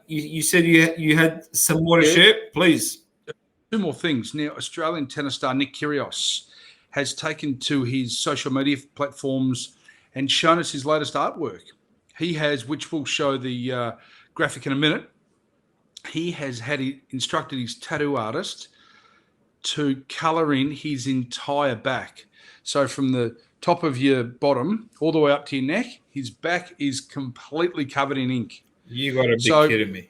You said you had some more to share, please. Two more things. Now, Australian tennis star Nick Kyrgios has taken to his social media platforms and shown us his latest artwork. He has, which we'll show the graphic in a minute, he has instructed his tattoo artist to colour in his entire back. So from the top of your bottom all the way up to your neck, his back is completely covered in ink. You got to be kidding me.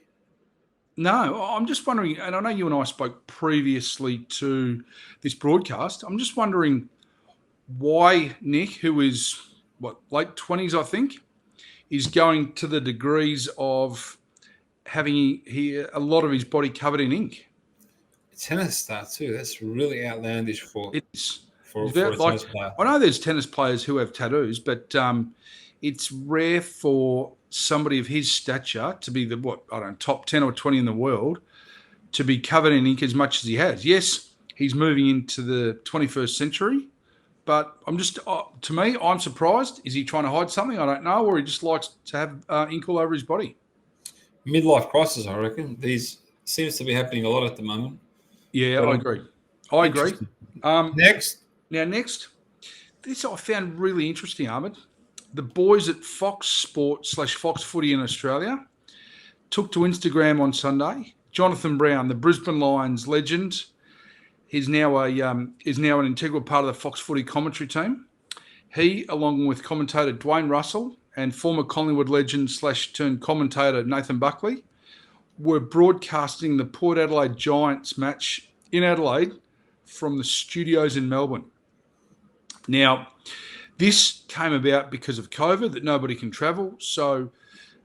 No, I'm just wondering, and I know you and I spoke previously to this broadcast, I'm just wondering why Nick, who is, late 20s, I think, is going to the degrees of having a lot of his body covered in ink. Tennis star too. That's really outlandish for a tennis player. I know there's tennis players who have tattoos, but it's rare for somebody of his stature to be top 10 or 20 in the world to be covered in ink as much as he has. Yes, he's moving into the 21st century, but to me, I'm surprised. Is he trying to hide something? I don't know, or he just likes to have ink all over his body. Midlife crisis, I reckon. These seems to be happening a lot at the moment. Yeah, I agree. Next. Now, this I found really interesting, Ahmed. The boys at Fox Sports / Fox Footy in Australia took to Instagram on Sunday. Jonathan Brown, the Brisbane Lions legend, is now an integral part of the Fox Footy commentary team. He, along with commentator Dwayne Russell and former Collingwood legend / turned commentator Nathan Buckley, were broadcasting the Port Adelaide Giants match in Adelaide from the studios in Melbourne. Now, this came about because of COVID, that nobody can travel. So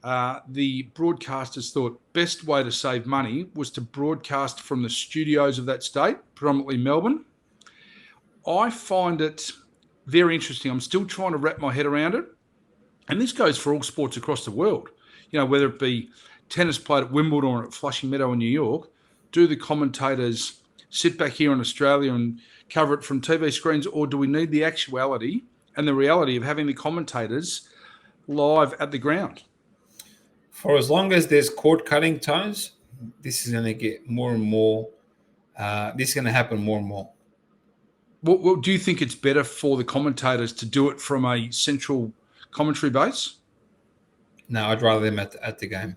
the broadcasters thought best way to save money was to broadcast from the studios of that state, predominantly Melbourne. I find it very interesting. I'm still trying to wrap my head around it. And this goes for all sports across the world. You know, whether it be tennis played at Wimbledon or at Flushing Meadow in New York, do the commentators sit back here in Australia and cover it from TV screens, or do we need the actuality and the reality of having the commentators live at the ground? For as long as there's cord-cutting tones, this is going to get more and more. This is going to happen more and more. Well, do you think it's better for the commentators to do it from a central commentary base? No, I'd rather them at the game.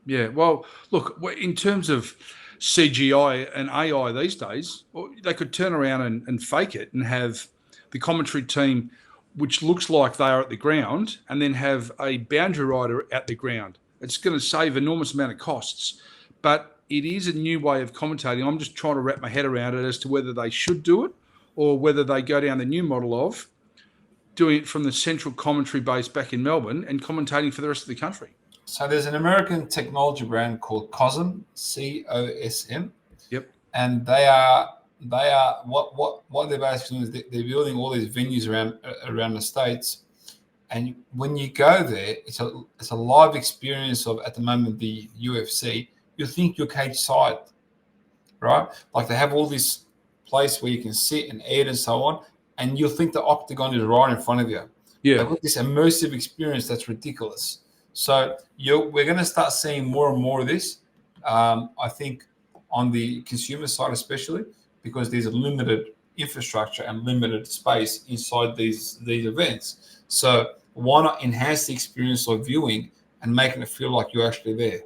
Yeah, well, look, in terms of CGI and AI these days, they could turn around and fake it and have the commentary team, which looks like they are at the ground, and then have a boundary rider at the ground. It's going to save enormous amount of costs, but it is a new way of commentating. I'm just trying to wrap my head around it as to whether they should do it or whether they go down the new model of doing it from the central commentary base back in Melbourne and commentating for the rest of the country. So there's an American technology brand called COSM, COSM. Yep. And they are what they're basically doing is they're building all these venues around the States. And when you go there, it's a live experience of, at the moment, the UFC. You think you're cage side, right? Like they have all this place where you can sit and eat and so on, and you'll think the octagon is right in front of you. Yeah. They've got this immersive experience that's ridiculous. So we're going to start seeing more and more of this. I think on the consumer side, especially because there's a limited infrastructure and limited space inside these events. So why not enhance the experience of viewing and making it feel like you're actually there?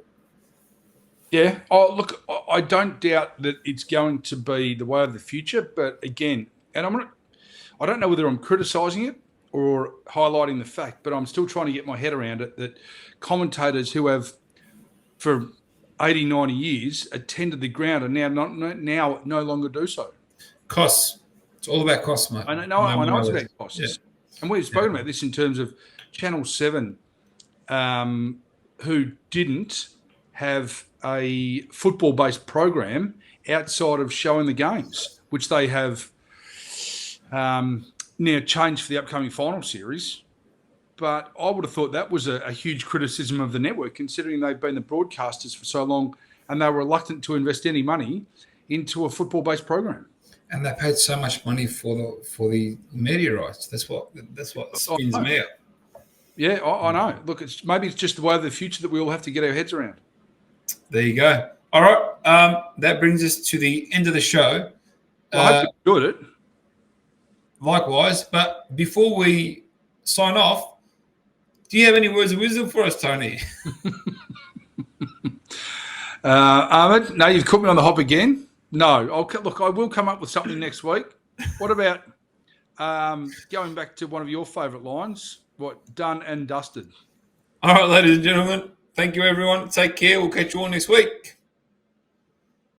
Yeah. Oh, look, I don't doubt that it's going to be the way of the future. But again, and I don't know whether I'm criticising it or highlighting the fact, but I'm still trying to get my head around it, that commentators who have for 80, 90 years attended the ground and now no longer do so. Costs. It's all about costs, mate. I know it's about costs. Yeah. And we've spoken about this in terms of Channel 7, who didn't have a football-based program outside of showing the games, which they have now changed for the upcoming final series. But I would have thought that was a huge criticism of the network, considering they've been the broadcasters for so long and they were reluctant to invest any money into a football-based program. And they paid so much money for the media rights. That's what spins me out. Yeah, I know. Look, maybe it's just the way of the future that we all have to get our heads around. There you go. All right. That brings us to the end of the show. Well, I hope you enjoyed it. Likewise. But before we sign off, do you have any words of wisdom for us, Tony? Ahmed, no, you've caught me on the hop again. No, look, I will come up with something next week. What about going back to one of your favourite lines? What, done and dusted? All right, ladies and gentlemen. Thank you, everyone. Take care. We'll catch you all next week.